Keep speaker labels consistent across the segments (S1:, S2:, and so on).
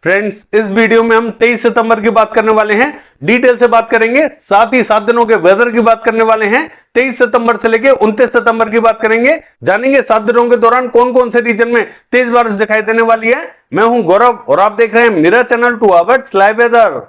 S1: Friends, इस video में हम 23 सितंबर की बात करने वाले हैं। डिटेल से बात करेंगे, साथ ही 7 दिनों के वेदर की बात करने वाले हैं। 23 सितंबर से लेकर 29 सितंबर की बात करेंगे। जानेंगे 7 दिनों के दौरान कौन कौन से रीजन में तेज बारिश दिखाई देने वाली है। मैं हूं गौरव और आप देख रहे हैं मेरा चैनल 2 आवर्स लाइव वेदर।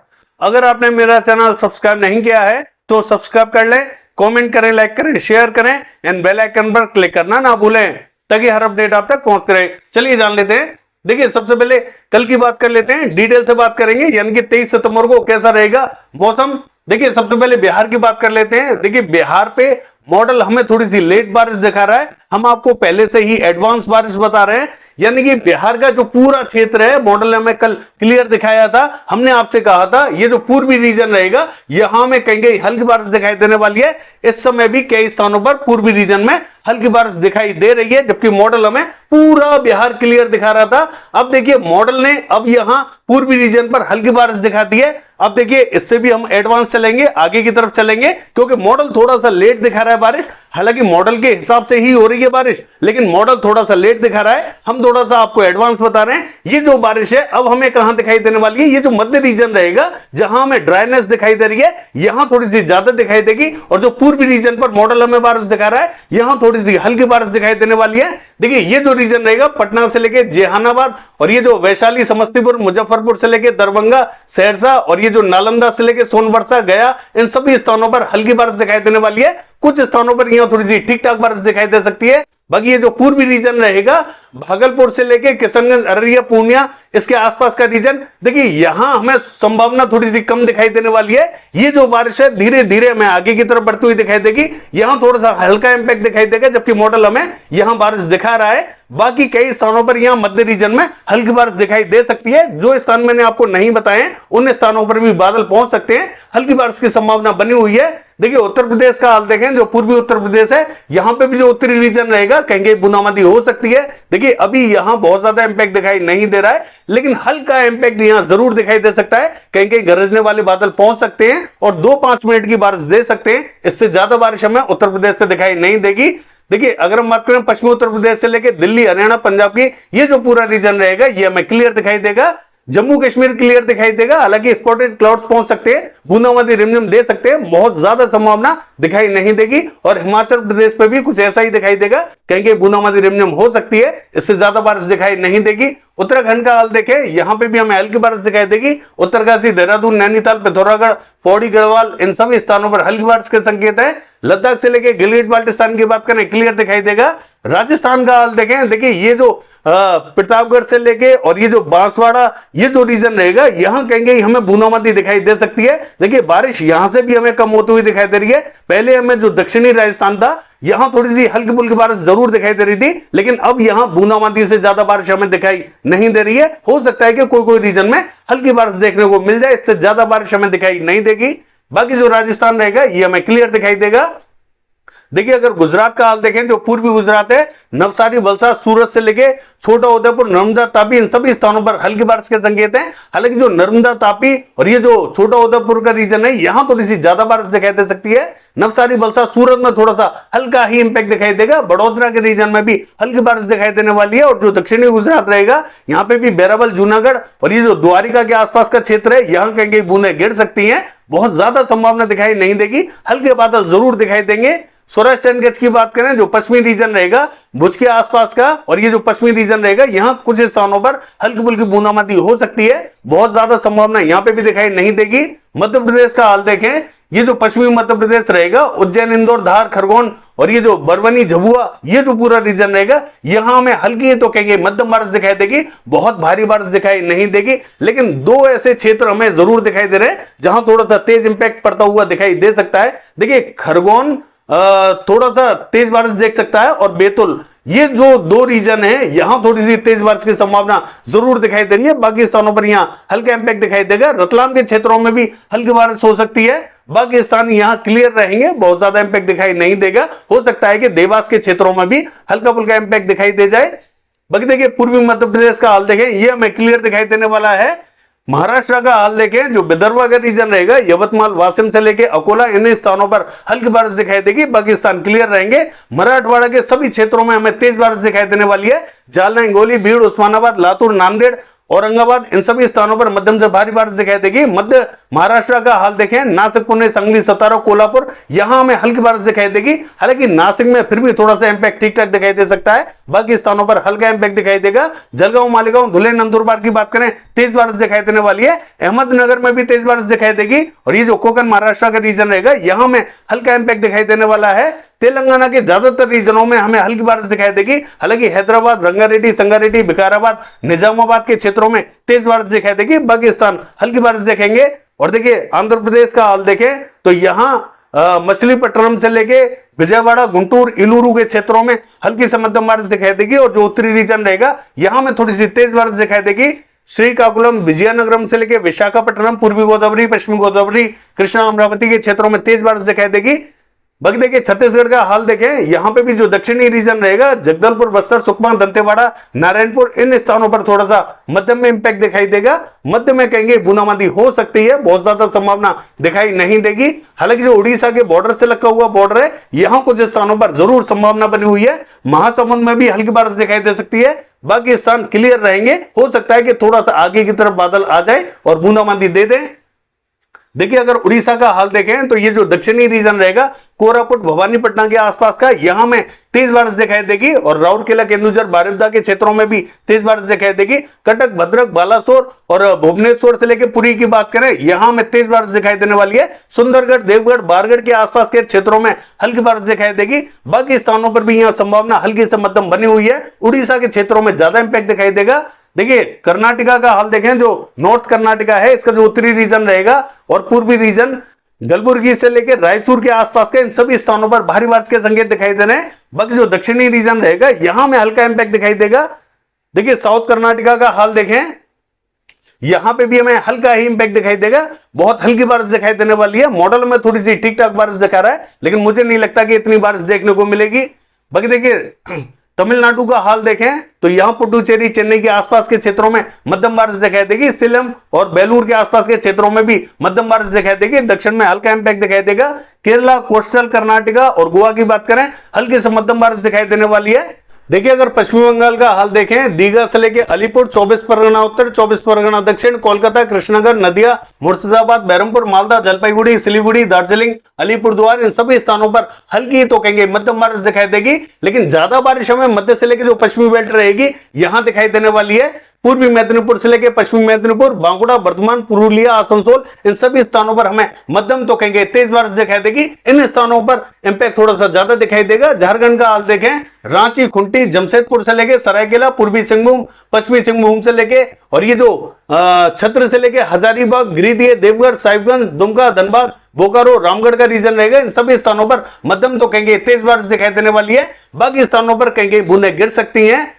S1: अगर आपने मेरा चैनल सब्सक्राइब नहीं किया है तो सब्सक्राइब कर लें, कमेंट करें, लाइक करें, शेयर करें एंड बेल आइकन पर क्लिक करना ना भूलें ताकि हर अपडेट आप तक पहुंचते रहे। चलिए जान लेते हैं। देखिए, सबसे पहले कल की बात कर लेते हैं, डिटेल से बात करेंगे, यानी कि 23 सितंबर को कैसा रहेगा मौसम। देखिए, सबसे पहले बिहार की बात कर लेते हैं। देखिए, बिहार पे मॉडल हमें थोड़ी सी लेट बारिश दिखा रहा है, हम आपको पहले से ही एडवांस बारिश बता रहे हैं। यानी कि बिहार का जो पूरा क्षेत्र है, मॉडल ने हमें कल क्लियर दिखाया था। हमने आपसे कहा था ये जो पूर्वी रीजन रहेगा यहां में कहीं कहीं हल्की बारिश दिखाई देने वाली है। इस समय भी कई स्थानों पर पूर्वी रीजन में हल्की बारिश दिखाई दे रही है, जबकि मॉडल हमें पूरा बिहार क्लियर दिखा रहा था। अब देखिए, मॉडल ने अब यहां पूर्वी रीजन पर हल्की बारिश दिखा दी है। अब देखिए, इससे भी हम एडवांस चलेंगे, आगे की तरफ चलेंगे, क्योंकि मॉडल थोड़ा सा लेट दिखा रहा है बारिश। हालांकि मॉडल के हिसाब से ही हो रही है बारिश, लेकिन मॉडल थोड़ा सा लेट दिखा रहा है, हम थोड़ा सा आपको एडवांस बता रहे हैं। ये जो बारिश है अब हमें कहां दिखाई देने वाली है, ये जो मध्य रीजन रहेगा जहां हमें ड्राइनेस दिखाई दे रही है, यहां थोड़ी सी ज्यादा दिखाई देगी। और जो पूर्वी रीजन पर मॉडल हमें बारिश दिखा रहा है, यहां थोड़ी सी हल्की बारिश दिखाई देने वाली है। देखिए, ये जो रीजन रहेगा पटना से लेकर जहानाबाद, और ये जो वैशाली, समस्तीपुर, मुजफ्फरपुर से लेकर दरभंगा, सहरसा, और ये जो नालंदा से लेकर सोनभद्र, गया, इन सभी स्थानों पर हल्की बारिश दिखाई देने वाली है। कुछ स्थानों पर यहां थोड़ी सी ठीक ठाक बारिश दिखाई दे सकती है। बाकी ये जो पूर्वी रीजन रहेगा, भागलपुर से लेके किशनगंज, अररिया, पूर्णिया, इसके आसपास का रीजन, देखिए यहां हमें संभावना थोड़ी सी कम दिखाई देने वाली है। ये जो बारिश है धीरे धीरे हमें आगे की तरफ बढ़ती हुई दिखाई देगी, यहां थोड़ा सा हल्का इंपैक्ट दिखाई देगा, जबकि मॉडल हमें यहां बारिश दिखा रहा है। बाकी कई स्थानों पर यहां मध्य रीजन में हल्की बारिश दिखाई दे सकती है। जो स्थान मैंने आपको नहीं बताए उन स्थानों पर भी बादल पहुंच सकते हैं, हल्की बारिश की संभावना बनी हुई है। देखिए, उत्तर प्रदेश का हाल देखें, जो पूर्वी उत्तर प्रदेश है, यहां पे भी जो उत्तरी रीजन रहेगा कहीं कहीं बूंदाबांदी हो सकती है। देखिए, अभी यहां बहुत ज्यादा इंपैक्ट दिखाई नहीं दे रहा है, लेकिन हल्का इंपैक्ट यहां जरूर दिखाई दे सकता है। कहीं कहीं गरजने वाले बादल पहुंच सकते हैं और 2-5 मिनट की बारिश दे सकते हैं। इससे ज्यादा बारिश हमें उत्तर प्रदेश पे दिखाई नहीं देगी। देखिए, अगर हम बात करें पश्चिमी उत्तर प्रदेश से लेकर दिल्ली, हरियाणा, पंजाब की, ये जो पूरा रीजन रहेगा ये हमें क्लियर दिखाई देगा। जम्मू कश्मीर क्लियर दिखाई देगा, हालांकि स्पॉटेड क्लाउड्स पहुंच सकते हैं, बूंदाबांदी रिमझिम दे सकते हैं, बहुत ज्यादा संभावना दिखाई नहीं देगी। और हिमाचल प्रदेश पे भी कुछ ऐसा ही दिखाई देगा, कहीं कहीं बूंदाबांदी रिमझिम हो सकती है, इससे ज्यादा बारिश दिखाई नहीं देगी। उत्तराखंड का हाल देखें, यहां पे भी हमें हल्की बारिश दिखाई देगी। उत्तरकाशी, देहरादून, नैनीताल, पिथौरागढ़, पौड़ी, गढ़वाल, इन सभी स्थानों पर हल्की बारिश के संकेत है। लद्दाख से लेकर गिलगित बाल्टिस्तान की बात करें, क्लियर दिखाई देगा। राजस्थान का हाल देखें, देखिए ये जो प्रतापगढ़ से लेके और ये जो बांसवाड़ा, ये जो रीजन रहेगा, यहां कहीं हमें बूंदाबांदी दिखाई दे सकती है। देखिए, बारिश यहां से भी हमें कम होती हुई दिखाई दे रही है। पहले हमें जो दक्षिणी राजस्थान था, यहां थोड़ी सी हल्की फुल्की बारिश जरूर दिखाई दे रही थी, लेकिन अब यहां बूंदाबांदी से ज्यादा बारिश हमें दिखाई नहीं दे रही है। हो सकता है कि कोई कोई रीजन में हल्की बारिश देखने को मिल जाए, इससे ज्यादा बारिश हमें दिखाई नहीं देगी। बाकी जो राजस्थान रहेगा ये हमें क्लियर दिखाई देगा। देखिए, अगर गुजरात का हाल देखें, जो पूर्वी गुजरात है, नवसारी, वलसाड, सूरत से लेके छोटा उदयपुर, नर्मदा, तापी, इन सभी स्थानों पर हल्की बारिश के संकेत हैं। हालांकि जो नर्मदा, तापी और ये जो छोटा उदयपुर का रीजन है, यहां थोड़ी सी ज्यादा बारिश दिखाई दे सकती है। नवसारी, वलसाड, सूरत में थोड़ा सा हल्का ही इंपैक्ट दिखाई देगा। बड़ोदरा के रीजन में भी हल्की बारिश दिखाई देने वाली है। और जो दक्षिणी गुजरात रहेगा, यहां पे भी बैरावल, जूनागढ़ और ये जो द्वारिका के आसपास का क्षेत्र है, यहां कहीं कहीं बूंदें गिर सकती हैं। बहुत ज्यादा संभावना दिखाई नहीं देगी, हल्के बादल जरूर दिखाई देंगे। सौराष्ट्र एंड कच्छ की बात करें, जो पश्चिमी रीजन रहेगा भुज के आसपास का, और ये जो पश्चिमी रीजन रहेगा, यहां कुछ स्थानों पर हल्की फुल्की बूंदाबांदी हो सकती है। बहुत ज्यादा संभावना यहां पे भी दिखाई नहीं देगी। मध्य प्रदेश का हाल देखें, ये जो पश्चिमी मध्य प्रदेश रहेगा, उज्जैन, इंदौर, धार, खरगोन और ये जो बरवनी, झबुआ, ये जो पूरा रीजन रहेगा, यहां हमें हल्की तो कहेंगे मध्यम बारिश दिखाई देगी, बहुत भारी बारिश दिखाई नहीं देगी। लेकिन 2 ऐसे क्षेत्र हमें जरूर दिखाई दे रहे हैं जहां थोड़ा सा तेज इंपैक्ट पड़ता हुआ दिखाई दे सकता है। देखिए, खरगोन थोड़ा सा तेज बारिश देख सकता है, और बैतूल, ये जो 2 रीजन है, यहां थोड़ी सी तेज बारिश की संभावना जरूर दिखाई दे रही है। बाकी स्थानों पर यहां हल्का इंपैक्ट दिखाई देगा। रतलाम के क्षेत्रों में भी हल्की बारिश हो सकती है। बाकी स्थान यहां क्लियर रहेंगे, बहुत ज्यादा इंपैक्ट दिखाई नहीं देगा। हो सकता है कि देवास के क्षेत्रों में भी हल्का फुल्का इंपैक्ट दिखाई दे जाए। बाकी देखिए, पूर्वी मध्य प्रदेश का हाल देखें, यह हमें क्लियर दिखाई देने वाला है। महाराष्ट्र का हाल देखें, जो विदर्भ का रीजन रहेगा, यवतमाल, वाशिम से लेके अकोला, इन स्थानों पर हल्की बारिश दिखाई देगी। बाकी स्थान क्लियर रहेंगे। मराठवाड़ा के सभी क्षेत्रों में हमें तेज बारिश दिखाई देने वाली है। जालना, हिंगोली, बीड़, उस्मानाबाद, लातूर, नांदेड़ औरंगाबाद, इन सभी स्थानों पर मध्यम से भारी बारिश दिखाई देगी। मध्य महाराष्ट्र का हाल देखें, नासिक, पुणे, सांगली, सतारा, कोल्हापुर, यहां हमें हल्की बारिश दिखाई देगी। हालांकि नासिक में फिर भी थोड़ा सा इंपैक्ट ठीक ठाक दिखाई दे सकता है, बाकी स्थानों पर हल्का इंपैक्ट दिखाई देगा। जलगांव, मालेगांव, धुले, नंदुरबार की बात करें, तेज बारिश दिखाई देने वाली है। अहमदनगर में भी तेज बारिश दिखाई देगी, और ये जो कोकण महाराष्ट्र का रीजन रहेगा, यहां में हल्का इंपैक्ट दिखाई देने वाला है। तेलंगाना के ज्यादातर रीजनों में हमें हल्की बारिश दिखाई देगी। हालांकि हैदराबाद, रंगारेड्डी, संगारेड्डी, विकाराबाद, निजामाबाद के क्षेत्रों में तेज बारिश दिखाई देगी, बाकी स्थान हल्की बारिश देखेंगे। और देखिए आंध्र प्रदेश का हाल देखें तो यहां मछलीपट्टनम से लेके विजयवाड़ा, गुंटूर, इलूरू के क्षेत्रों में हल्की से मध्यम बारिश दिखाई देगी, और जो उत्तरी रीजन रहेगा यहां में थोड़ी सी तेज बारिश दिखाई देगी। श्रीकाकुलम, विजयनगरम से लेके विशाखापट्टनम, पूर्वी गोदावरी, पश्चिमी गोदावरी, कृष्णा, अमरावती के क्षेत्रों में तेज बारिश दिखाई देगी। बाकी देखिए छत्तीसगढ़ का हाल देखें, यहां पे भी जो दक्षिणी रीजन रहेगा, जगदलपुर, बस्तर, सुकमा, दंतेवाड़ा, नारायणपुर, इन स्थानों पर थोड़ा सा मध्यम में इंपैक्ट दिखाई देगा। मध्य में कहेंगे बूंदाबांदी हो सकती है, बहुत ज्यादा संभावना दिखाई नहीं देगी। हालांकि जो उड़ीसा के बॉर्डर से लगा हुआ बॉर्डर है, यहां कुछ स्थानों पर जरूर संभावना बनी हुई है। महासमुंद में भी हल्की बारिश दिखाई दे सकती है, बाकी स्थान क्लियर रहेंगे। हो सकता है कि थोड़ा सा आगे की तरफ बादल आ जाए और बूंदाबांदी दे दें। देखिए अगर उड़ीसा का हाल देखें तो ये जो दक्षिणी रीजन रहेगा, कोरापुट, भवानीपटना के आसपास का, यहां में तेज बारिश दिखाई देगी, और राउरकेला, केंदुझर, बारिपदा के क्षेत्रों में भी तेज बारिश दिखाई देगी। कटक, भद्रक, बालासोर और भुवनेश्वर से लेकर पुरी की बात करें, यहां में तेज बारिश दिखाई देने वाली है। सुंदरगढ़, देवगढ़, बारगढ़ के आसपास के क्षेत्रों में हल्की बारिश दिखाई देगी, बाकी स्थानों पर भी यहां संभावना हल्की से मध्यम बनी हुई है। उड़ीसा के क्षेत्रों में ज्यादा इंपैक्ट दिखाई देगा। देखिए कर्नाटका का हाल देखें, जो नॉर्थ कर्नाटका है, इसका जो उत्तरी रीजन रहेगा और पूर्वी रीजन, कलबुर्गी से लेकर रायचूर के आसपास के इन सभी स्थानों पर भारी बारिश के संकेत दिखाई दे रहे हैं। बाकी जो दक्षिणी रीजन रहेगा, यहां में हल्का इंपैक्ट दिखाई देगा। देखिए साउथ कर्नाटका का हाल देखें, यहां पे भी हमें हल्का ही इंपैक्ट दिखाई देगा, बहुत हल्की बारिश दिखाई देने वाली है। मॉडल में थोड़ी सी ठीक ठाक बारिश दिखा रहा है, लेकिन मुझे नहीं लगता कि इतनी बारिश देखने को मिलेगी। बाकी देखिए तमिलनाडु का हाल देखें तो यहां पुडुचेरी, चेन्नई के आसपास के क्षेत्रों में मध्यम बारिश दिखाई देगी। सेलम और बेलूर के आसपास के क्षेत्रों में भी मध्यम बारिश दिखाई देगी। दक्षिण में हल्का इंपैक्ट दिखाई देगा। केरला, कोस्टल कर्नाटका और गोवा की बात करें, हल्की से मध्यम बारिश दिखाई देने वाली है। देखिए अगर पश्चिमी बंगाल का हाल देखें, दीघा से लेके अलीपुर, 24 परगना उत्तर, 24 परगना दक्षिण, कोलकाता, कृष्णनगर, नदिया, मुर्शिदाबाद, बहरमपुर, मालदा, जलपाईगुड़ी, सिलीगुड़ी, दार्जिलिंग, अलीपुरद्वार, इन सभी स्थानों पर हल्की तो कहेंगे मध्यम बारिश दिखाई देगी, लेकिन ज्यादा बारिश हमें मध्य से लेकर जो पश्चिमी बेल्ट रहेगी यहां दिखाई देने वाली है। पूर्वी मेदिनीपुर से लेकर पश्चिमी मेदिनीपुर, बांकुड़ा, बर्धमान, पुरुलिया, आसनसोल, इन सभी स्थानों पर हमें मध्यम तो कहेंगे तेज बारिश दिखाई देगी। इन स्थानों पर इंपैक्ट थोड़ा सा ज्यादा दिखाई देगा। झारखंड का हाल देखें, रांची, खुंटी, जमशेदपुर से लेकर सरायकेला, पूर्वी सिंहभूम, पश्चिमी सिंहभूम से लेके, और ये जो छत्र से लेके हजारीबाग, गिरिडीह, देवघर, साहिबगंज, दुमका, धनबाद, बोकारो, रामगढ़ का रीजन रहेगा। इन सभी स्थानों पर मध्यम तो कहेंगे तेज बारिश दिखाई देने वाली है, बाकी स्थानों पर कहेंगे बूंदें गिर सकती हैं।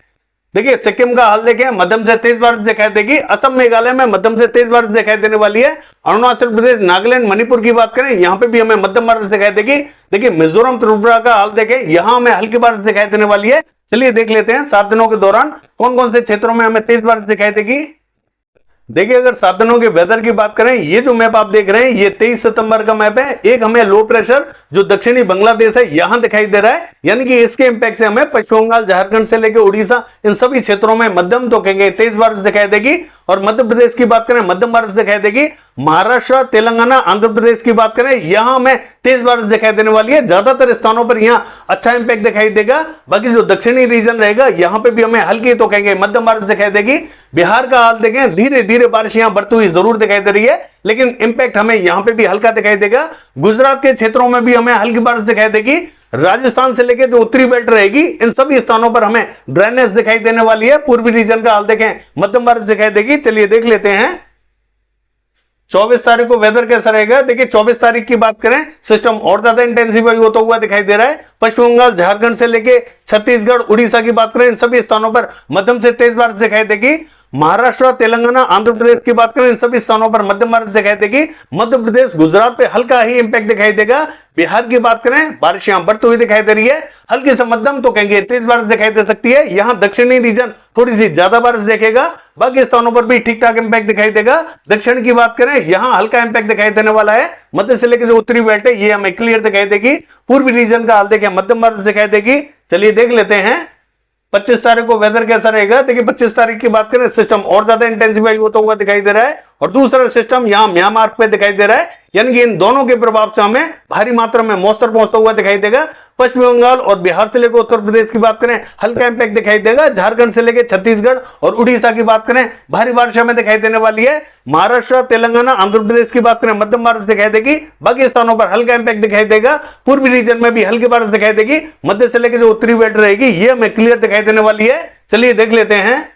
S1: देखिए सिक्किम का हाल देखें, मध्यम से तेज बारिश दिखाई देगी। असम, मेघालय में मध्यम से तेज बारिश दिखाई देने वाली है। अरुणाचल प्रदेश, नागालैंड, मणिपुर की बात करें, यहां पे भी हमें मध्यम बारिश दिखाई देगी। देखिए मिजोरम, त्रिपुरा का हाल देखें, यहां हमें हल्की बारिश दिखाई देने वाली है। चलिए देख लेते हैं 7 दिनों के दौरान कौन कौन से क्षेत्रों में हमें तेज बारिश दिखाई देगी। देखिए अगर 7 दिनों के वेदर की बात करें, ये जो मैप आप देख रहे हैं ये 23 सितंबर का मैप है। एक हमें लो प्रेशर जो दक्षिणी बांग्लादेश है यहां दिखाई दे रहा है, यानी कि इसके इंपैक्ट से हमें पश्चिम बंगाल, झारखंड से लेकर उड़ीसा, इन सभी क्षेत्रों में मध्यम तो कहेंगे तेज बारिश दिखाई देगी। और मध्य प्रदेश की बात करें, मध्यम बारिश दिखाई देगी। महाराष्ट्र, तेलंगाना, आंध्र प्रदेश की बात करें, यहां हमें तेज बारिश दिखाई देने वाली है। ज्यादातर स्थानों पर यहां अच्छा इंपैक्ट दिखाई देगा। बाकी जो दक्षिणी रीजन रहेगा यहां पे भी हमें हल्की तो कहेंगे मध्यम बारिश दिखाई देगी। बिहार का हाल देखें, धीरे धीरे बारिश यहां बढ़ती हुई जरूर दिखाई दे रही है, लेकिन इंपैक्ट हमें यहां पे भी हल्का दिखाई देगा। गुजरात के क्षेत्रों में भी हमें हल्की बारिश दिखाई देगी। राजस्थान से लेकर जो उत्तरी बेल्ट रहेगी, इन सभी स्थानों पर हमें ड्राइनेस दिखाई देने वाली है। पूर्वी रीजन का हाल देखें, मध्यम बारिश दिखाई देगी। चलिए देख लेते हैं 24 तारीख को वेदर कैसा रहेगा। देखिए 24 तारीख की बात करें, सिस्टम और ज्यादा इंटेंसिफाई होता हुआ दिखाई दे रहा है। पश्चिम बंगाल, झारखंड से लेके छत्तीसगढ़, उड़ीसा की बात करें, इन सभी स्थानों पर मध्यम से तेज बारिश दिखाई देगी। महाराष्ट्र, तेलंगाना, आंध्र प्रदेश की बात करें, इन सभी स्थानों पर मध्यम बारिश दिखाई देगी। मध्य प्रदेश, गुजरात पे हल्का ही इंपैक्ट दिखाई देगा। बिहार की बात करें, बारिश यहां बढ़ती हुई दिखाई दे रही है। हल्की से मध्यम तो कहेंगे तेज बारिश दिखाई दे सकती है। यहां दक्षिणी रीजन थोड़ी सी ज्यादा बारिश देखेगा, बाकी स्थानों पर भी ठीक ठाक इंपैक्ट दिखाई देगा। दक्षिण की बात करें, यहां हल्का इंपैक्ट दिखाई देने वाला है। मध्य से लेकर जो उत्तरी बेल्ट है ये हमें क्लियर दिखाई देगी। पूर्वी रीजन का हाल देखें, मध्यम बारिश दिखाई देगी। चलिए देख लेते हैं 25 तारीख को वेदर कैसा रहेगा? देखिए 25 तारीख की बात करें, सिस्टम और ज्यादा इंटेंसिफाई होता हुआ दिखाई दे रहा है और दूसरा सिस्टम यहां म्यांमार पे दिखाई दे रहा है, यानी कि इन दोनों के प्रभाव से हमें भारी मात्रा में मॉइस्चर पहुंचता हुआ दिखाई देगा। पश्चिम बंगाल और बिहार से लेकर उत्तर प्रदेश की बात करें, हल्का इंपैक्ट दिखाई देगा। झारखंड से लेकर छत्तीसगढ़ और उड़ीसा की बात करें, भारी बारिश हमें दिखाई देने वाली है। महाराष्ट्र, तेलंगाना, आंध्र प्रदेश की बात करें, मध्यम बारिश दिखाई देगी। बाकी स्थानों पर हल्का इंपैक्ट दिखाई देगा। पूर्वी रीजन में भी हल्की बारिश दिखाई देगी। मध्य से लेकर जो उत्तरी बेल्ट रहेगी ये हमें क्लियर दिखाई देने वाली है। चलिए देख लेते हैं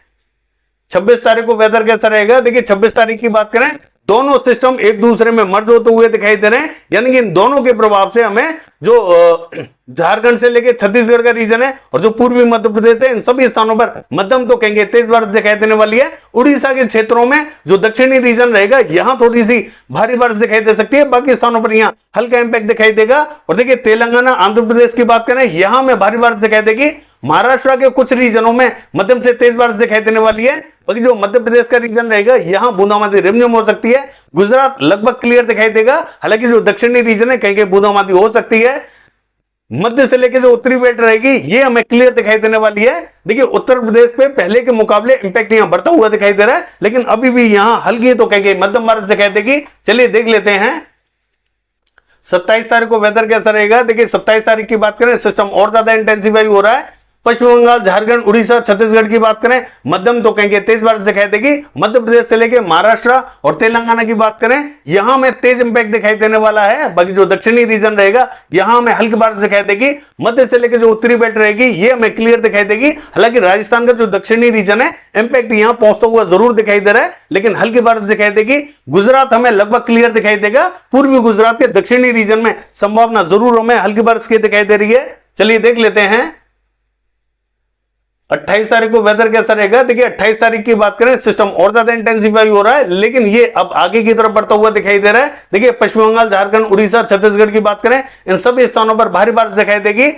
S1: 26 तारीख को वेदर कैसा रहेगा। देखिए 26 तारीख की बात करें, दोनों सिस्टम एक दूसरे में मर्ज होते हुए दिखाई दे रहे हैं, यानी कि इन दोनों के प्रभाव से हमें जो झारखंड से लेकर छत्तीसगढ़ का रीजन है और जो पूर्वी मध्य प्रदेश है, इन सभी स्थानों पर मध्यम तो कहेंगे तेज बारिश दिखाई देने वाली है। उड़ीसा के क्षेत्रों में जो दक्षिणी रीजन रहेगा यहां थोड़ी सी भारी बारिश दिखाई दे सकती है। बाकी स्थानों पर यहां हल्का इंपैक्ट दिखाई देगा। और देखिए तेलंगाना, आंध्र प्रदेश की बात करें, यहां में भारी बारिश दिखाई देगी। महाराष्ट्र के कुछ रीजनों में मध्यम से तेज बारिश दिखाई देने वाली है। बाकी जो मध्य प्रदेश का रीजन रहेगा यहां बूंदाबांदी रिमझिम हो सकती है। गुजरात लगभग क्लियर दिखाई देगा, हालांकि जो दक्षिणी रीजन है कहीं कहीं बूंदाबांदी हो सकती है। मध्य से लेकर जो उत्तरी बेल्ट रहेगी ये हमें क्लियर दिखाई देने वाली है। देखिए उत्तर प्रदेश पे पहले के मुकाबले इंपैक्ट यहां बढ़ता हुआ दिखाई दे रहा है, लेकिन अभी भी यहां हल्की तो कहीं मध्यम बारिश दिखाई देगी। चलिए देख लेते हैं 27 तारीख को वेदर कैसा रहेगा। देखिए 27 तारीख की बात करें, सिस्टम और ज्यादा इंटेंसिफाई हो रहा है। पश्चिम बंगाल, झारखंड, उड़ीसा, छत्तीसगढ़ की बात करें, मध्यम तो कहेंगे तेज बारिश दिखाई देगी। मध्य प्रदेश से लेकर महाराष्ट्र और तेलंगाना की बात करें, यहां में तेज इंपैक्ट दिखाई देने वाला है। बाकी जो दक्षिणी रीजन रहेगा यहां में हल्की बारिश दिखाई देगी। मध्य से लेकर जो उत्तरी बेल्ट रहेगी ये हमें क्लियर दिखाई देगी। हालांकि राजस्थान का जो दक्षिणी रीजन है इंपैक्ट यहां पहुंचता हुआ जरूर दिखाई दे रहा है, लेकिन हल्की बारिश दिखाई देगी। गुजरात हमें लगभग क्लियर दिखाई देगा। पूर्वी गुजरात के दक्षिणी रीजन में संभावना जरूर हमें हल्की बारिश की दिखाई दे रही है। चलिए देख लेते हैं 28 तारीख को वेदर कैसा रहेगा। देखिए 28 तारीख की बात करें, सिस्टम और ज्यादा इंटेंसिफाई हो रहा है, लेकिन ये अब आगे की तरफ बढ़ता हुआ दिखाई दे रहा है। देखिए पश्चिम बंगाल, झारखंड, उड़ीसा, छत्तीसगढ़ की बात करें, इन सभी स्थानों पर भारी बारिश दिखाई देगी।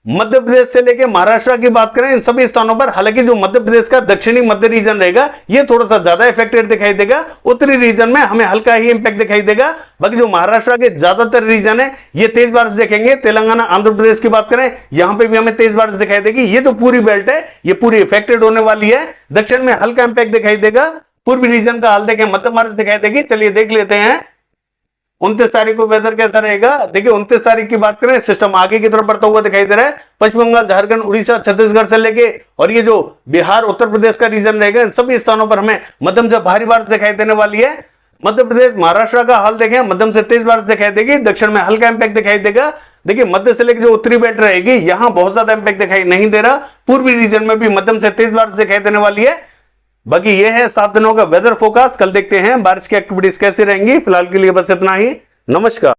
S1: मध्य प्रदेश से लेकर महाराष्ट्र की बात करें, इन सभी स्थानों पर, हालांकि जो मध्य प्रदेश का दक्षिणी मध्य रीजन रहेगा ये थोड़ा सा ज्यादा इफेक्टेड दिखाई देगा। उत्तरी रीजन में हमें हल्का ही इंपैक्ट दिखाई देगा। बाकी जो महाराष्ट्र के ज्यादातर रीजन है ये तेज बारिश देखेंगे। तेलंगाना, आंध्र प्रदेश की बात करें, यहां पर भी हमें तेज बारिश दिखाई देगी। ये तो पूरी बेल्ट है, ये पूरी इफेक्टेड होने वाली है। दक्षिण में हल्का इंपैक्ट दिखाई देगा। पूर्वी रीजन का हाल देखें, मध्यम बारिश दिखाई देगी। चलिए देख लेते हैं 29 तारीख को वेदर कैसा रहेगा। देखिए 29 तारीख की बात करें, सिस्टम आगे की तरफ बढ़ता हुआ दिखाई दे रहा है। पश्चिम बंगाल, झारखंड, उड़ीसा, छत्तीसगढ़ से लेके और ये जो बिहार, उत्तर प्रदेश का रीजन रहेगा, इन सभी स्थानों पर हमें मध्यम से भारी बारिश दिखाई देने वाली है। मध्य प्रदेश, महाराष्ट्र का हाल देखें, मध्यम से तेज बारिश दिखाई देगी। दक्षिण में हल्का इंपैक्ट दिखाई देगा। देखिए मध्य से लेकर जो उत्तरी बेल्ट रहेगी यहां बहुत ज्यादा इंपैक्ट दिखाई नहीं दे रहा। पूर्वी रीजन में भी मध्यम से तेज बारिश दिखाई देने वाली है। बाकी ये है 7 दिनों का वेदर फोरकास्ट। कल देखते हैं बारिश की एक्टिविटीज कैसी रहेंगी। फिलहाल के लिए बस इतना ही। नमस्कार।